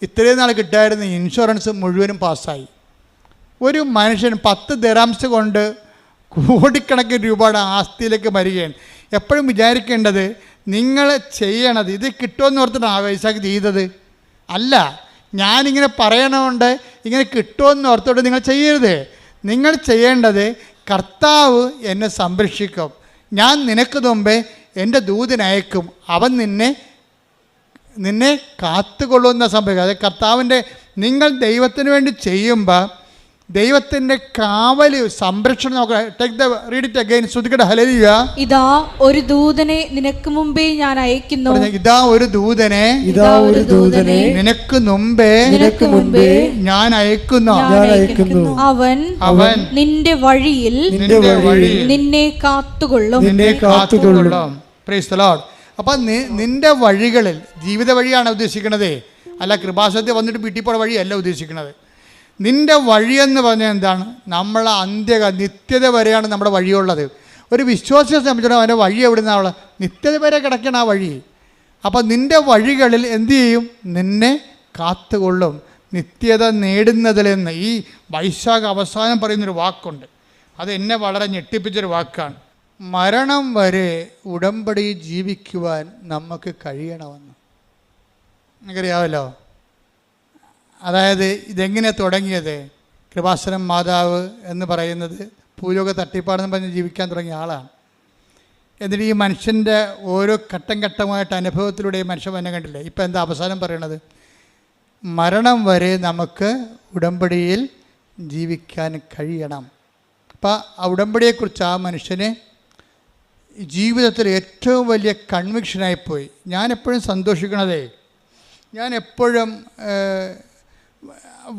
Speaker 1: ഇത്രയും നാൾ കിട്ടായിരുന്ന ഇൻഷുറൻസ് മുഴുവനും പാസ്സായി. ഒരു മനുഷ്യൻ 10 ദിർഹംസ് കൊണ്ട് കോടിക്കണക്കിന് രൂപയുടെ ആസ്തിയിലേക്ക് വരികയാണ്. എപ്പോഴും വിചാരിക്കേണ്ടത് നിങ്ങൾ ചെയ്യണത് ഇത് കിട്ടുമെന്ന് ഓർത്തിട്ടാണ് വൈശാഖ് ചെയ്തത് അല്ല. ഞാനിങ്ങനെ പറയണതുകൊണ്ട് ഇങ്ങനെ കിട്ടുമെന്ന് ഓർത്തോട്ട് നിങ്ങൾ ചെയ്യരുത്. നിങ്ങൾ ചെയ്യേണ്ടത് കർത്താവ് എന്നെ സംരക്ഷിക്കും, ഞാൻ നിനക്ക് മുമ്പേ എൻ്റെ ദൂതനയക്കും, അവൻ നിന്നെ കാത്തുകൊള്ളുന്ന സംഭവിക്കുക. അത് കർത്താവിൻ്റെ നിങ്ങൾ ദൈവത്തിന് വേണ്ടി ചെയ്യുമ്പോൾ ദൈവത്തിൻ്റെ കാവല് സംരക്ഷണം നോക്കുക. Take the read it again. ശ്രുതിക്കട്ടെ ഹല്ലേലൂയ.
Speaker 2: ഇതാ ഒരു ദൂതനെ നിനക്ക് മുമ്പേ ഞാൻ അയക്കുന്നു.
Speaker 1: ഇതാ ഒരു ദൂതനെ നിനക്ക് മുമ്പേ ഞാൻ അയക്കുന്നു.
Speaker 2: അവൻ നിന്റെ വഴിയിൽ നിന്നെ കാത്തുകൊള്ളും.
Speaker 1: Praise the Lord. അപ്പം നിന്റെ വഴികളിൽ ജീവിത വഴിയാണ് ഉദ്ദേശിക്കുന്നത്, അല്ല കൃപാസനത്തിൽ വന്നിട്ട് വീട്ടിൽ പോയ വഴിയല്ല ഉദ്ദേശിക്കുന്നത്. നിന്റെ വഴിയെന്ന് പറഞ്ഞാൽ എന്താണ്? നമ്മളെ നിത്യത വരെയാണ് നമ്മുടെ വഴിയുള്ളത്. ഒരു വിശ്വാസിയെ സംബന്ധിച്ചിടത്തോളം അവൻ്റെ വഴി എവിടെ നിന്നാണ്? നിത്യത വരെ കിടക്കണം ആ വഴി. അപ്പം നിന്റെ വഴികളിൽ എന്തു ചെയ്യും? നിന്നെ കാത്തുകൊള്ളും നിത്യത നേടുന്നതിലെന്ന്. ഈ വൈശാഖ അവസാനം പറയുന്നൊരു വാക്കുണ്ട്, അത് എന്നെ വളരെ ഞെട്ടിപ്പിച്ചൊരു വാക്കാണ്. മരണം വരെ ഉടമ്പടി ജീവിക്കുവാൻ നമുക്ക് കഴിയണമെന്ന് നിങ്ങൾക്കറിയാമല്ലോ. അതായത് ഇതെങ്ങനെ തുടങ്ങിയത്? കൃപാസനം മാതാവ് എന്ന് പറയുന്നത് ഭൂലോക തട്ടിപ്പാടെന്ന് പറഞ്ഞ് ജീവിക്കാൻ തുടങ്ങിയ ആളാണ്. എന്നിട്ട് ഈ മനുഷ്യൻ്റെ ഓരോ ഘട്ടം ഘട്ടമായിട്ട് അനുഭവത്തിലൂടെ മനുഷ്യൻ തന്നെ കണ്ടില്ലേ. ഇപ്പം എന്താ അവസാനം പറയണത്? മരണം വരെ നമുക്ക് ഉടമ്പടിയിൽ ജീവിക്കാൻ കഴിയണം. അപ്പം ആ ഉടമ്പടിയെക്കുറിച്ച് ആ മനുഷ്യന് ജീവിതത്തിൽ ഏറ്റവും വലിയ കൺവിക്ഷനായിപ്പോയി. ഞാനെപ്പോഴും സന്തോഷിക്കണതേ, ഞാനെപ്പോഴും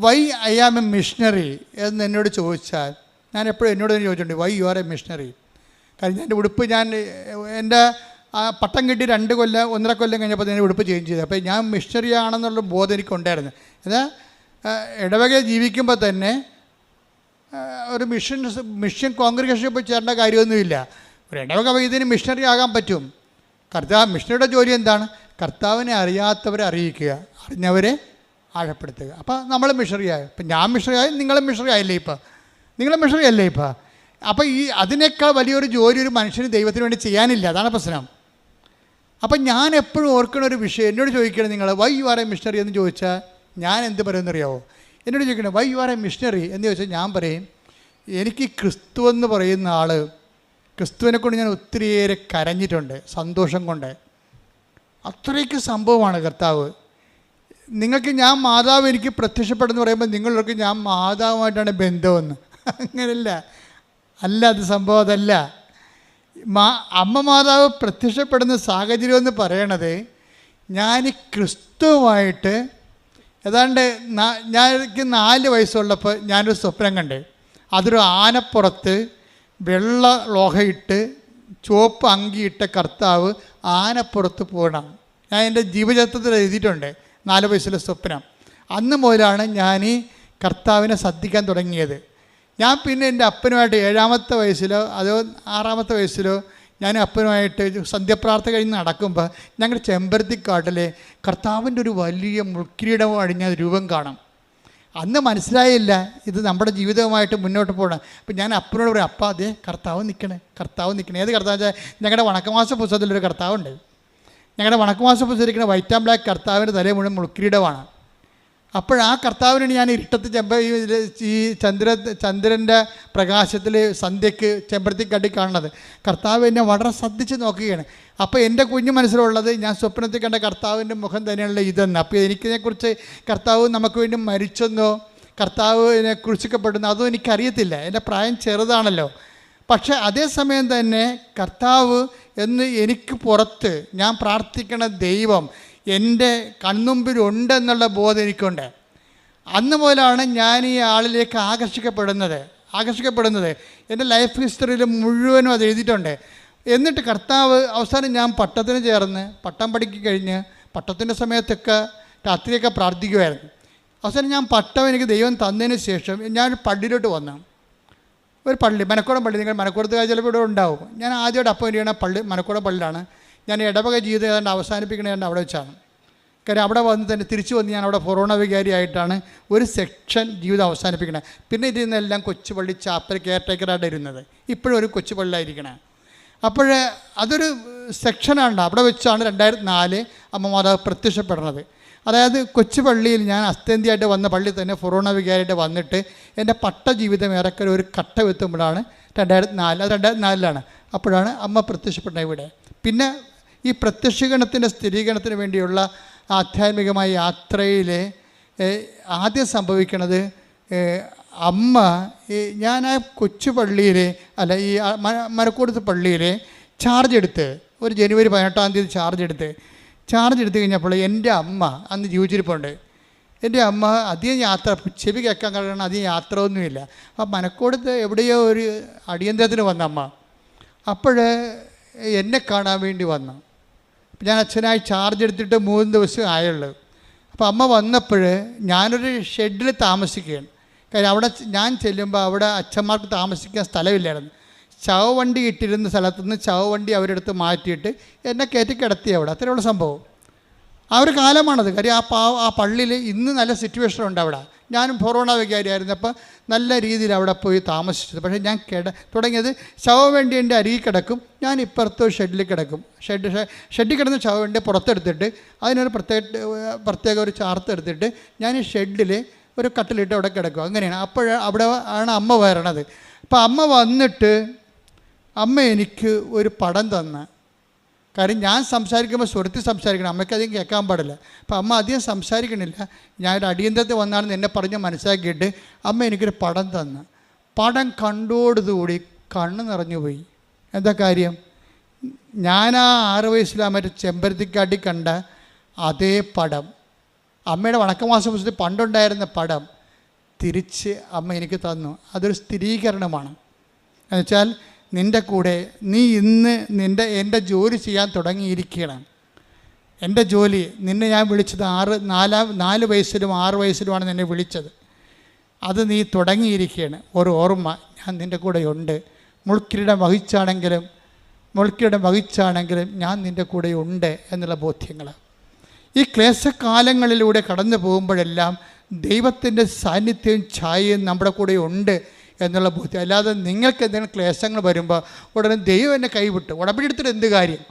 Speaker 1: why I am a missionary എന്ന് എന്നോട് ചോദിച്ചാൽ ഞാൻ എപ്പോഴും എന്നോട് തന്നെ ചോദിച്ചിട്ടുണ്ട്, why you are a missionary. കാരണം എൻ്റെ ഉടുപ്പ് എൻ്റെ പട്ടം കിട്ടി 2 കൊല്ലം 1.5 കൊല്ലം കഴിഞ്ഞപ്പോൾ ഞാൻ ഉടുപ്പ് ചേഞ്ച് ചെയ്തു. അപ്പോൾ ഞാൻ മിഷണറി ആണെന്നുള്ള ബോധം എനിക്കുണ്ടായിരുന്നു. എന്നാൽ ഇടവക ജീവിക്കുമ്പോൾ തന്നെ ഒരു മിഷൻ കോൺഗ്രിഗേഷനിൽ പോയി ചേരേണ്ട കാര്യമൊന്നുമില്ല. ഒരു ഇടവക വൈദ്യന് മിഷണറി ആകാൻ പറ്റും. മിഷണറിയുടെ ജോലി എന്താണ്? കർത്താവിനെ അറിയാത്തവരെ അറിയിക്കുക, അറിഞ്ഞവരെ ആഴപ്പെടുത്തുക. അപ്പോൾ നമ്മൾ മിഷണറിയായി. ഇപ്പം ഞാൻ മിഷണറിയായി, നിങ്ങളും മിഷണറി ആയില്ലേ? നിങ്ങളും മിഷണറി അല്ലേ ഇപ്പം? അപ്പോൾ അതിനേക്കാൾ വലിയൊരു ജോലി ഒരു മനുഷ്യന് ദൈവത്തിന് വേണ്ടി ചെയ്യാനില്ല. അതാണ് പ്രശ്നം. അപ്പം ഞാൻ എപ്പോഴും ഓർക്കുന്ന ഒരു വിഷയം, എന്നോട് ചോദിക്കണം നിങ്ങൾ why you are a missionary എന്ന് ചോദിച്ചാൽ ഞാൻ എന്ത് പറയുമെന്നറിയാവോ? എന്നോട് ചോദിക്കണം why you are a missionary എന്ന് ചോദിച്ചാൽ ഞാൻ പറയും, എനിക്ക് ക്രിസ്തു എന്ന് പറയുന്ന ആൾ, ക്രിസ്തുവിനെ കൊണ്ട് ഞാൻ ഒത്തിരിയേറെ കരഞ്ഞിട്ടുണ്ട് സന്തോഷം കൊണ്ട്. അത്രയ്ക്ക് സംഭവമാണ് കർത്താവ്. നിങ്ങൾക്ക് ഞാൻ മാതാവ് എനിക്ക് പ്രത്യക്ഷപ്പെടുന്നു പറയുമ്പോൾ നിങ്ങളൊക്കെ ഞാൻ മാതാവുമായിട്ടാണ് ബന്ധമെന്ന്. അങ്ങനെയല്ല, അത് സംഭവം അതല്ല. അമ്മ മാതാവ് പ്രത്യക്ഷപ്പെടുന്ന സാഹചര്യം എന്ന് പറയണത് ഞാൻ ക്രിസ്തുവുമായിട്ട് ഏതാണ്ട് എനിക്ക് 4 വയസ്സുള്ളപ്പോൾ ഞാനൊരു സ്വപ്നം കണ്ടേ. അതൊരു ആനപ്പുറത്ത് വെള്ള ലോഹയിട്ട് ചുവപ്പ് അങ്കിയിട്ട കർത്താവ് ആനപ്പുറത്ത് പോകണം. ഞാൻ എൻ്റെ ജീവചരിത്രത്തിൽ എഴുതിയിട്ടുണ്ട് 4 വയസ്സിലെ സ്വപ്നം. അന്ന് മുതലാണ് ഞാൻ ഈ കർത്താവിനെ ശ്രദ്ധിക്കാൻ തുടങ്ങിയത്. ഞാൻ പിന്നെ എൻ്റെ അപ്പനുമായിട്ട് 7ാമത്തെ വയസ്സിലോ അതോ 6ാമത്തെ വയസ്സിലോ ഞാൻ അപ്പനുമായിട്ട് സന്ധ്യപ്രാർത്ഥന കഴിഞ്ഞ് നടക്കുമ്പോൾ ഞങ്ങളുടെ ചെമ്പരത്തിക്കാട്ടിലെ കർത്താവിൻ്റെ ഒരു വലിയ മുൾക്കിരീടം അണിഞ്ഞ രൂപം കാണാം. അന്ന് മനസ്സിലായില്ല ഇത് നമ്മുടെ ജീവിതവുമായിട്ട് മുന്നോട്ട് പോകണം. അപ്പം ഞാൻ അപ്പനോട് പറയും, അപ്പ അതേ കർത്താവ് നിൽക്കണേ. ഏത് കർത്താവ് വെച്ചാൽ ഞങ്ങളുടെ വണക്കമാസ പുസ്തകത്തിലൊരു കർത്താവുണ്ട്. ഞങ്ങളുടെ വണക്കമാസ പുസ്തകത്തിരിക്കുന്ന വൈറ്റ് ആൻഡ് ബ്ലാക്ക് കർത്താവിൻ്റെ തലയിൽ മുഴുവൻ മുൾക്കിരീടമാണ്. അപ്പോഴാ കർത്താവിനാണ് ഞാൻ ഇരുട്ടത്ത് ഈ ചന്ദ്രൻ്റെ പ്രകാശത്തിൽ സന്ധ്യയ്ക്ക് ചെമ്പരത്തിക്കാട്ടി കാണുന്നത്. കർത്താവ് എന്നെ വളരെ ശ്രദ്ധിച്ച് നോക്കുകയാണ്. അപ്പോൾ എൻ്റെ കുഞ്ഞു മനസ്സിലുള്ളത് ഞാൻ സ്വപ്നത്തിൽ കണ്ട കർത്താവിൻ്റെ മുഖം തന്നെയാണല്ലോ ഇതെന്ന്. അപ്പോൾ എനിക്കിതിനെക്കുറിച്ച് കർത്താവ് നമുക്ക് വേണ്ടി മരിച്ചെന്നോ കർത്താവിനെ കുറിച്ചിക്കപ്പെടുന്നോ അതും എനിക്കറിയത്തില്ല. എൻ്റെ പ്രായം ചെറുതാണല്ലോ. പക്ഷേ അതേസമയം തന്നെ കർത്താവ് എന്ന് എനിക്ക് പുറത്ത് ഞാൻ പ്രാർത്ഥിക്കണ ദൈവം എൻ്റെ കൺമുമ്പിലുണ്ടെന്നുള്ള ബോധം എനിക്കുണ്ട്. അന്ന് മുതലാണ് ഞാൻ ഈ ആളിലേക്ക് ആകർഷിക്കപ്പെടുന്നത്. എൻ്റെ ലൈഫ് ഹിസ്റ്ററിയിൽ മുഴുവനും അത് എഴുതിയിട്ടുണ്ട്. എന്നിട്ട് കർത്താവ് അവസാനം ഞാൻ പട്ടത്തിന് ചേർന്ന് പട്ടം പഠിക്കി കഴിഞ്ഞ് പട്ടത്തിൻ്റെ സമയത്തൊക്കെ രാത്രിയൊക്കെ പ്രാർത്ഥിക്കുമായിരുന്നു. അവസാനം ഞാൻ പട്ടം എനിക്ക് ദൈവം തന്നതിന് ശേഷം ഞാനൊരു പള്ളിയിലോട്ട് വന്നു. ഒരു പള്ളി, മനക്കോടം പള്ളി. നിങ്ങൾ മനക്കോടത്ത് ചിലപ്പോൾ ഇവിടെ ഉണ്ടാവും. ഞാൻ ആദ്യമായിട്ട് അപ്പം ചെയ്യണ പള്ളി മനക്കോടം പള്ളിയിലാണ്. ഞാൻ ഇടവക ജീവിതം ഏതാണ്ട് അവസാനിപ്പിക്കണേണ്ട അവിടെ വെച്ചാണ്. കാര്യം അവിടെ വന്ന് തന്നെ തിരിച്ചു വന്ന് ഞാൻ അവിടെ കൊറോണ വികാരിയായിട്ടാണ് ഒരു സെക്ഷൻ ജീവിതം അവസാനിപ്പിക്കണത്. പിന്നെ ഇതിൽ നിന്നെല്ലാം കൊച്ചുപള്ളി ചാപ്പൽ കെയർടേക്കറായിട്ട് ഇരുന്നത്. ഇപ്പോഴും ഒരു കൊച്ചുപള്ളിയായിരിക്കണേ. അപ്പോൾ അതൊരു സെക്ഷനാണ്. അവിടെ വെച്ചാണ് 2004 അമ്മ മാതാവ് പ്രത്യക്ഷപ്പെടുന്നത്. അതായത് കൊച്ചുപള്ളിയിൽ ഞാൻ അസ്തേന്ത്യയായിട്ട് വന്ന പള്ളിയിൽ തന്നെ കൊറോണ വികാരിയായിട്ട് വന്നിട്ട് എൻ്റെ പട്ട ജീവിതം ഏറെക്കുറെ ഒരു കട്ട എത്തുമ്പോഴാണ് 2004, അത് 2004 അപ്പോഴാണ് അമ്മ പ്രത്യക്ഷപ്പെടുന്നത് ഇവിടെ. പിന്നെ ഈ പ്രത്യക്ഷീകരണത്തിൻ്റെ സ്ഥിരീകരണത്തിന് വേണ്ടിയുള്ള ആധ്യാത്മികമായ യാത്രയിൽ ആദ്യം സംഭവിക്കുന്നത്, അമ്മ ഞാൻ ആ കൊച്ചു പള്ളിയിൽ അല്ല ഈ മരക്കൂടത്ത് പള്ളിയിൽ ചാർജ് എടുത്ത് ഒരു ജനുവരി 18 തീയതി ചാർജ് എടുത്ത് കഴിഞ്ഞപ്പോൾ എൻ്റെ അമ്മ അന്ന് ജീവിച്ചിരിപ്പുണ്ട്. എൻ്റെ അമ്മ അധികം യാത്ര ചെവി കേൾക്കാൻ കാരണം അധികം യാത്ര ഒന്നുമില്ല. ആ മനക്കോടത്ത് എവിടെയോ ഒരു അടിയന്തരത്തിന് വന്ന അമ്മ അപ്പോൾ എന്നെ കാണാൻ വേണ്ടി വന്നു. ഞാൻ അച്ഛനായി ചാർജ് എടുത്തിട്ട് 3 ദിവസം ആയുള്ളൂ. അപ്പോൾ അമ്മ വന്നപ്പോൾ ഞാനൊരു ഷെഡിൽ താമസിക്കുകയാണ്. കാര്യം അവിടെ ഞാൻ ചെല്ലുമ്പോൾ അവിടെ അച്ഛന്മാർക്ക് താമസിക്കാൻ സ്ഥലമില്ലായിരുന്നു. ചവവണ്ടി ഇട്ടിരുന്ന സ്ഥലത്തുനിന്ന് ചവവണ്ടി അവരെടുത്ത് മാറ്റിയിട്ട് എന്നെ കയറ്റി കിടത്തി അവിടെ. അത്രയുള്ള സംഭവം. ആ ഒരു കാലമാണത്. കാര്യം ആ പള്ളിയിൽ ഇന്ന് നല്ല സിറ്റുവേഷൻ ഉണ്ട് അവിടെ. ഞാനും കൊറോണ വികാരിയായിരുന്നു. അപ്പോൾ നല്ല രീതിയിൽ അവിടെ പോയി താമസിച്ചത്. പക്ഷേ ഞാൻ തുടങ്ങിയത് ശവവണ്ടി എൻ്റെ അരികിൽ കിടക്കും, ഞാൻ ഇപ്പുറത്ത് ഷെഡിൽ കിടക്കും. ഷെഡിൽ കിടന്ന് ശവവണ്ടി പുറത്തെടുത്തിട്ട് അതിനൊരു പ്രത്യേക ഒരു ചാർത്തെടുത്തിട്ട് ഞാൻ ഈ ഷെഡിൽ ഒരു കട്ടിലിട്ട് അവിടെ കിടക്കും. അങ്ങനെയാണ്. അവിടെ ആണ് അമ്മ വരണത്. അപ്പോൾ അമ്മ വന്നിട്ട് അമ്മ എനിക്ക് ഒരു പടം തന്ന. കാര്യം ഞാൻ സംസാരിക്കുമ്പോൾ സ്വരത്തിൽ സംസാരിക്കണം, അമ്മയ്ക്ക് അധികം കേൾക്കാൻ പാടില്ല. അപ്പോൾ അമ്മ അധികം സംസാരിക്കണില്ല. ഞാനൊരു അടിയന്തരത്തിൽ വന്നാണെന്ന് എന്നെ പറഞ്ഞ് മനസ്സിലാക്കിയിട്ട് അമ്മ എനിക്കൊരു പടം തന്നു. പടം കണ്ടോടുകൂടി കണ്ണ് നിറഞ്ഞു പോയി. എന്താ കാര്യം? ഞാൻ ആ 6 വയസ്സിൽ മറ്റേ ചെമ്പരത്തിക്കാട്ടി കണ്ട അതേ പടം, അമ്മയുടെ വണക്കമാസ പുസ്തകത്തിൽ പണ്ടുണ്ടായിരുന്ന പടം തിരിച്ച് അമ്മ എനിക്ക് തന്നു. അതൊരു സ്ഥിരീകരണമാണ്. എന്നുവെച്ചാൽ നിൻ്റെ കൂടെ നീ ഇന്ന് എൻ്റെ ജോലി ചെയ്യാൻ തുടങ്ങിയിരിക്കുകയാണ്. എൻ്റെ ജോലി നിന്നെ ഞാൻ വിളിച്ചത് 4 വയസ്സിലും 6 വയസ്സിലുമാണ് നിന്നെ വിളിച്ചത്. അത് നീ തുടങ്ങിയിരിക്കുകയാണ്. ഒരു ഓർമ്മ, ഞാൻ നിൻ്റെ കൂടെ ഉണ്ട്. മുൾക്കിരീടം വഹിച്ചാണെങ്കിലും ഞാൻ നിൻ്റെ കൂടെ ഉണ്ട് എന്നുള്ള ബോധ്യങ്ങൾ. ഈ ക്ലേശകാലങ്ങളിലൂടെ കടന്നു പോകുമ്പോഴെല്ലാം ദൈവത്തിൻ്റെ സാന്നിധ്യവും ഛായയും നമ്മുടെ കൂടെ ഉണ്ട് എന്നുള്ള ബോധ്യം. അല്ലാതെ നിങ്ങൾക്ക് എന്തെങ്കിലും ക്ലേശങ്ങൾ വരുമ്പോൾ ഉടനെ ദൈവം എന്നെ കൈവിട്ടു, ഉടമ്പടി എടുത്തിട്ട് എന്ത് കാര്യം?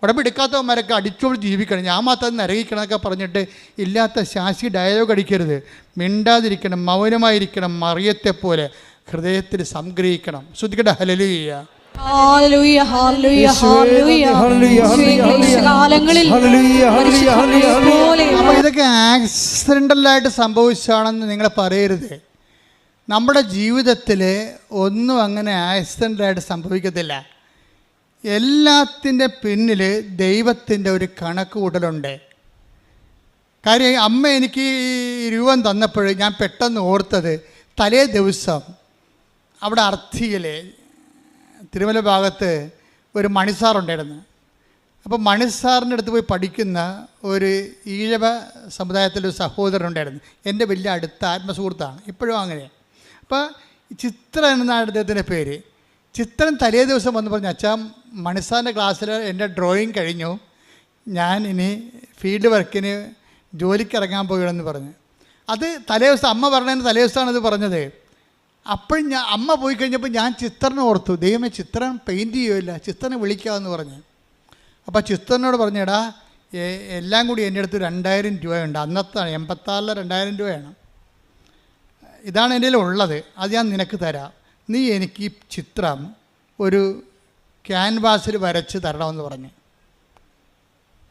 Speaker 1: ഉടമ്പടി എടുക്കാത്തവന്മാരൊക്കെ അടിച്ചോട് ജീവിക്കണം, ഞാൻ മാത്രം നരകിക്കണം എന്നൊക്കെ പറഞ്ഞിട്ട് ഇല്ലാത്ത ശാസി ഡയലോഗ് അടിക്കരുത്. മിണ്ടാതിരിക്കണം, മൗനമായിരിക്കണം, മറിയത്തെ പോലെ ഹൃദയത്തിൽ സംഗ്രഹിക്കണം. ശ്രദ്ധിക്കട്ടെ. ഹല്ലേലൂയ. അപ്പോൾ ഇതൊക്കെ ആക്സിഡൻ്റലായിട്ട് സംഭവിച്ചാണെന്ന് നിങ്ങൾ പറയരുത്. നമ്മുടെ ജീവിതത്തിൽ ഒന്നും അങ്ങനെ ആക്സിഡൻ്റലായിട്ട് സംഭവിക്കത്തില്ല. എല്ലാത്തിൻ്റെ പിന്നിൽ ദൈവത്തിൻ്റെ ഒരു കണക്ക് കൂട്ടലുണ്ട്. കാര്യം അമ്മ എനിക്ക് ഈ രൂപം തന്നപ്പോൾ ഞാൻ പെട്ടെന്ന് ഓർത്തത്, തലേ ദിവസം അവിടെ അർത്ഥിയിൽ തിരുമല ഭാഗത്ത് ഒരു മണിസാറുണ്ടായിരുന്നു. അപ്പോൾ മണിസാറിൻ്റെ അടുത്ത് പോയി പഠിക്കുന്ന ഒരു ഈഴവ സമുദായത്തിലൊരു സഹോദരനുണ്ടായിരുന്നു. എൻ്റെ വലിയ അടുത്ത ആത്മസുഹൃത്താണ്, ഇപ്പോഴും അങ്ങനെയാണ്. അപ്പോൾ ചിത്രൻ എന്നാണ് അദ്ദേഹത്തിൻ്റെ പേര്. ചിത്രൻ തലേ ദിവസം വന്ന് പറഞ്ഞു, അച്ഛാ മണിസാറിൻ്റെ ക്ലാസ്സിൽ എൻ്റെ ഡ്രോയിങ് കഴിഞ്ഞു, ഞാൻ ഇനി ഫീൽഡ് വർക്കിന് ജോലിക്ക് ഇറങ്ങാൻ പോകണമെന്ന് പറഞ്ഞു. അത് തലേ ദിവസം അമ്മ പറഞ്ഞതിന് തലേ ദിവസമാണ് ഇത് പറഞ്ഞത്. അപ്പോൾ അമ്മ പോയി കഴിഞ്ഞപ്പോൾ ഞാൻ ചിത്രനെ ഓർത്തു, ദൈവമേ ചിത്രം പെയിൻറ്റ് ചെയ്യുമില്ല, ചിത്രനെ വിളിക്കാമെന്ന് പറഞ്ഞു. അപ്പോൾ ചിത്രനോട് പറഞ്ഞു, എടാ എല്ലാം കൂടി എൻ്റെ അടുത്ത് 2000 രൂപയുണ്ട്. അന്നത്തെ 86 2000 രൂപയാണ്. ഇതാണ് എൻ്റെ ഉള്ളത്, അത് ഞാൻ നിനക്ക് തരാം. നീ എനിക്ക് ഈ ചിത്രം ഒരു ക്യാൻവാസിൽ വരച്ച് തരണമെന്ന് പറഞ്ഞു.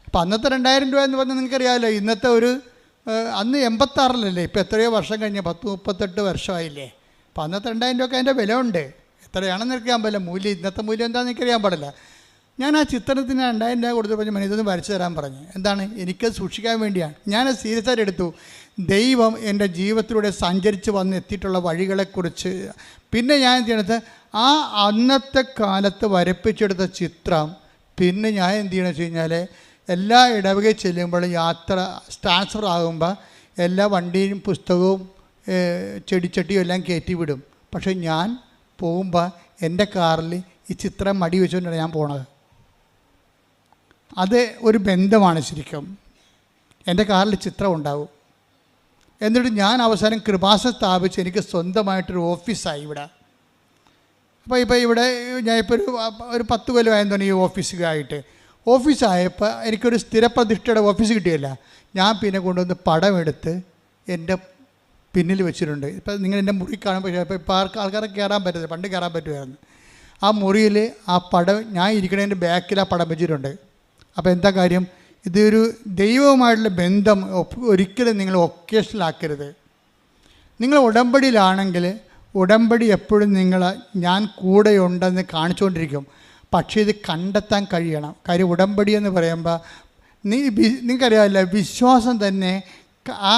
Speaker 1: അപ്പം അന്നത്തെ 2000 രൂപ എന്ന് പറഞ്ഞാൽ നിങ്ങൾക്കറിയാമല്ലോ, ഇന്നത്തെ ഒരു അന്ന് 86 ഇപ്പോൾ എത്രയോ വർഷം കഴിഞ്ഞ് 38 വർഷമായില്ലേ. അപ്പോൾ അന്നത്തെ 2000 രൂപയ്ക്ക് അതിൻ്റെ വില ഉണ്ട്. എത്രയാണെന്ന് എനിക്കറിയാൻ പാടില്ല, മൂല്യം ഇന്നത്തെ മൂല്യം എന്താണെന്ന് എനിക്കറിയാൻ പാടില്ല. ഞാൻ ആ ചിത്രത്തിന് 2000 രൂപ കൊടുത്ത് പറഞ്ഞു, ഇതൊന്ന് വരച്ച് തരാൻ പറഞ്ഞു. എന്താണ്? എനിക്കത് സൂക്ഷിക്കാൻ വേണ്ടിയാണ്. ഞാനത് സീരിയസ് ആയിട്ട് എടുത്തു. ദൈവം എൻ്റെ ജീവിതത്തിലൂടെ സഞ്ചരിച്ച് വന്ന് എത്തിയിട്ടുള്ള വഴികളെക്കുറിച്ച്. പിന്നെ ഞാൻ എന്ത് ചെയ്യണത്, ആ അന്നത്തെ കാലത്ത് വരപ്പിച്ചെടുത്ത ചിത്രം പിന്നെ ഞാൻ എന്ത് ചെയ്യണമെന്ന് വെച്ച് കഴിഞ്ഞാൽ, എല്ലാ ഇടവകയിൽ ചെല്ലുമ്പോഴും യാത്ര ട്രാൻസ്ഫർ ആകുമ്പോൾ എല്ലാ വണ്ടിയും പുസ്തകവും ചെടിച്ചട്ടിയും എല്ലാം കയറ്റി വിടും. പക്ഷേ ഞാൻ പോകുമ്പോൾ എൻ്റെ കാറിൽ ഈ ചിത്രം മടി വെച്ചുകൊണ്ടാണ് ഞാൻ പോണത്. അത് ഒരു ബന്ധമാണ് ശരിക്കും. എൻ്റെ കാറിൽ ചിത്രം ഉണ്ടാവും. എന്നിട്ട് ഞാൻ അവസാനം കൃപാസനം സ്ഥാപിച്ച് എനിക്ക് സ്വന്തമായിട്ടൊരു ഓഫീസായി ഇവിടെ. അപ്പോൾ ഇവിടെ ഞാൻ ഇപ്പോൾ ഒരു 10 കൊല്ലമായെന്ന് തോന്നി ഈ ഓഫീസായിട്ട്. ഓഫീസായപ്പോൾ എനിക്കൊരു സ്ഥിരപ്രതിഷ്ഠയുടെ ഓഫീസ് കിട്ടിയില്ല. ഞാൻ പിന്നെ കൊണ്ടുവന്ന് പടമെടുത്ത് എൻ്റെ പിന്നിൽ വെച്ചിട്ടുണ്ട്. ഇപ്പം നിങ്ങൾ എൻ്റെ മുറി കാണുമ്പോൾ ഇപ്പോൾ ആൾക്കാരെ കയറാൻ പറ്റില്ല, പണ്ട് കയറാൻ പറ്റുമായിരുന്നു. ആ മുറിയിൽ ആ പടം ഞാൻ ഇരിക്കണതിൻ്റെ ബാക്കിൽ ആ പടം വെച്ചിട്ടുണ്ട്. അപ്പോൾ എന്താ കാര്യം? ഇതൊരു ദൈവവുമായിട്ടുള്ള ബന്ധം ഒരിക്കലും നിങ്ങൾ ഒക്കേഷനിലാക്കരുത്. നിങ്ങൾ ഉടമ്പടിയിലാണെങ്കിൽ ഉടമ്പടി എപ്പോഴും ഞാൻ കൂടെയുണ്ടെന്ന് കാണിച്ചുകൊണ്ടിരിക്കും. പക്ഷേ ഇത് കണ്ടെത്താൻ കഴിയണം. കാര്യം ഉടമ്പടി എന്ന് പറയുമ്പോൾ നിങ്ങൾക്കറിയാമല്ലോ, വിശ്വാസം തന്നെ ആ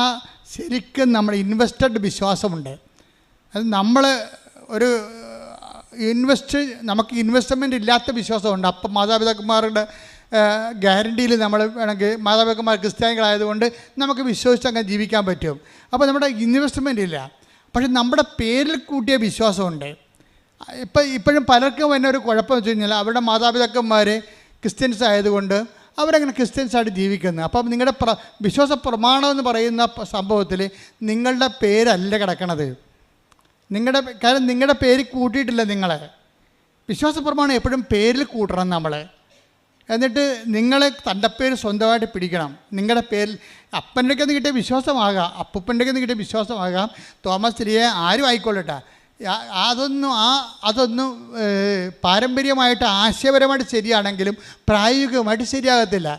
Speaker 1: ശരിക്കും നമ്മൾ ഇൻവെസ്റ്റഡ് വിശ്വാസമുണ്ട്. അത് നമ്മൾ ഒരു നമുക്ക് ഇൻവെസ്റ്റ്മെൻ്റ് ഇല്ലാത്ത വിശ്വാസമുണ്ട്. അപ്പം മാതാപിതാക്കന്മാരുടെ ഗ്യാരണ്ടിയിൽ നമ്മൾ വേണമെങ്കിൽ മാതാപിതാക്കന്മാർ ക്രിസ്ത്യാനികളായതുകൊണ്ട് നമുക്ക് വിശ്വസിച്ച് അങ്ങനെ ജീവിക്കാൻ പറ്റും. അപ്പോൾ നമ്മുടെ ഇൻവെസ്റ്റ്മെൻ്റ് ഇല്ല. പക്ഷെ നമ്മുടെ പേരിൽ കൂട്ടിയ വിശ്വാസമുണ്ട്. ഇപ്പോഴും പലർക്കും തന്നെ ഒരു കുഴപ്പം വെച്ച് കഴിഞ്ഞാൽ അവരുടെ മാതാപിതാക്കന്മാർ ക്രിസ്ത്യൻസ് ആയതുകൊണ്ട് അവരങ്ങനെ ക്രിസ്ത്യൻസായിട്ട് ജീവിക്കുന്നു. അപ്പം നിങ്ങളുടെ വിശ്വാസ പ്രമാണം എന്ന് പറയുന്ന സംഭവത്തിൽ നിങ്ങളുടെ പേരല്ല കിടക്കണത്. കാരണം നിങ്ങളുടെ പേര് കൂട്ടിയിട്ടില്ല. നിങ്ങളെ വിശ്വാസ പ്രമാണം എപ്പോഴും പേരിൽ കൂട്ടണം നമ്മൾ. എന്നിട്ട് നിങ്ങൾ തൻ്റെ പേര് സ്വന്തമായിട്ട് പിടിക്കണം. നിങ്ങളുടെ പേരിൽ അപ്പൻ്റെയൊക്കെ ഒന്ന് കിട്ടിയ വിശ്വാസമാകാം, അപ്പൂപ്പൻ്റെയൊക്കെ ഒന്ന് കിട്ടിയ വിശ്വാസമാകാം, തോമസ് ലിയെ ആരും ആയിക്കൊള്ളട്ടെ. അതൊന്നും പാരമ്പര്യമായിട്ട് ആശയപരമായിട്ട് ശരിയാണെങ്കിലും പ്രായോഗികമായിട്ട് ശരിയാകത്തില്ല.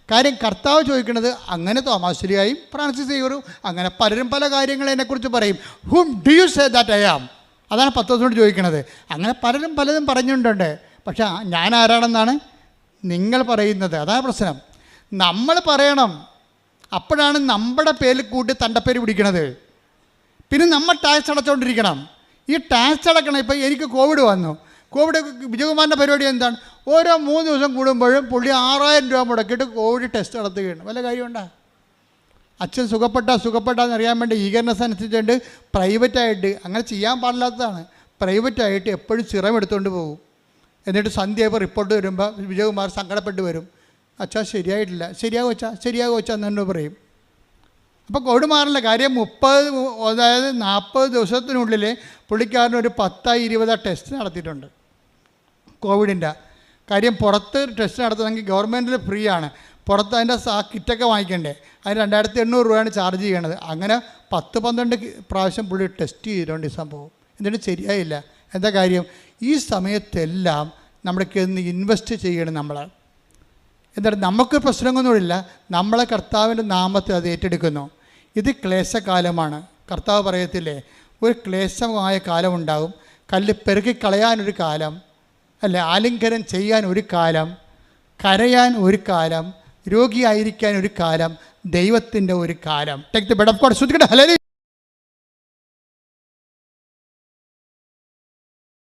Speaker 1: കാര്യം കർത്താവ് ചോദിക്കുന്നത് അങ്ങനെ തോമസ് ലിയായും ഫ്രാൻസിസ് സേവ്യറും അങ്ങനെ പലരും പല കാര്യങ്ങൾ എന്നെക്കുറിച്ച് പറയും. Whom do you say that I am? അതാണ് പത്രോസിനോട് ചോദിക്കുന്നത്. അങ്ങനെ പലതും പറഞ്ഞിട്ടുണ്ട്. പക്ഷെ ഞാൻ ആരാണെന്നാണ് നിങ്ങൾ പറയുന്നത്. അതാണ് പ്രശ്നം. നമ്മൾ പറയണം. അപ്പോഴാണ് നമ്മുടെ പേരിൽ കൂട്ടി തൻ്റെ പേര് പിടിക്കണത്. പിന്നെ നമ്മൾ ടാക്സ് അടച്ചുകൊണ്ടിരിക്കണം. ഈ ടാക്സ് അടക്കണം. ഇപ്പോൾ എനിക്ക് കോവിഡ് വന്നു. കോവിഡ് വിജയകുമാറിൻ്റെ പരിപാടി എന്താണ്? ഓരോ 3 ദിവസം കൂടുമ്പോഴും പുള്ളി 6000 രൂപ മുടക്കിയിട്ട് കോവിഡ് ടെസ്റ്റ് നടത്തുകയാണ്. വല്ല കാര്യമുണ്ടോ? അച്ഛൻ സുഖപ്പെട്ടാന്ന് അറിയാൻ വേണ്ടി ഈഗർനെസ് അനുസരിച്ചുകൊണ്ട് പ്രൈവറ്റായിട്ട് അങ്ങനെ ചെയ്യാൻ പാടില്ലാത്തതാണ്. പ്രൈവറ്റായിട്ട് എപ്പോഴും സിറം എടുത്തുകൊണ്ട് പോകും. എന്നിട്ട് സന്ധ്യയായപ്പോൾ റിപ്പോർട്ട് വരുമ്പോൾ വിജയകുമാർ സങ്കടപ്പെട്ട് വരും. അച്ഛാ ശരിയായിട്ടില്ല. ശരിയാകും അച്ഛാ എന്നു പറയും. അപ്പോൾ കോവിഡ് മാറില്ല. കാര്യം 40 ദിവസത്തിനുള്ളിൽ പുള്ളിക്കാരന് ഒരു 10-20 ടെസ്റ്റ് നടത്തിയിട്ടുണ്ട് കോവിഡിൻ്റെ. കാര്യം പുറത്ത് ടെസ്റ്റ് നടത്തണമെങ്കിൽ ഗവൺമെൻറ്റിൽ ഫ്രീ ആണ്. പുറത്ത് അതിൻ്റെ കിറ്റൊക്കെ വാങ്ങിക്കണ്ടേ. അതിന് 2800 രൂപയാണ് ചാർജ് ചെയ്യണത്. അങ്ങനെ 10-12 പ്രാവശ്യം പുള്ളി ടെസ്റ്റ് ചെയ്തിട്ടുണ്ട് ഈ സംഭവം. എന്നിട്ട് ശരിയായില്ല. എന്താ കാര്യം? ഈ സമയത്തെല്ലാം നമ്മൾക്ക് ഇൻവെസ്റ്റ് ചെയ്യണം. നമ്മൾ എന്നിട്ട് നമുക്ക് പ്രശ്നങ്ങളൊന്നുമില്ല. നമ്മളെ കർത്താവിൻ്റെ നാമത്തിൽ അത് ഏറ്റെടുക്കുന്നു. ഇത് ക്ലേശകാലമാണ്. കർത്താവ് പറയത്തില്ലേ, ഒരു ക്ലേശമായ കാലമുണ്ടാകും. കല്ല് പെറുക്കി കളയാനൊരു കാലം, അല്ലെ ആലിംഗനം ചെയ്യാൻ ഒരു കാലം, കരയാൻ ഒരു കാലം, രോഗിയായിരിക്കാൻ ഒരു കാലം, ദൈവത്തിൻ്റെ ഒരു കാലം. Take the bed of God. ശ്രദ്ധിക്കട്ടെ. ഹല്ലേലൂയ.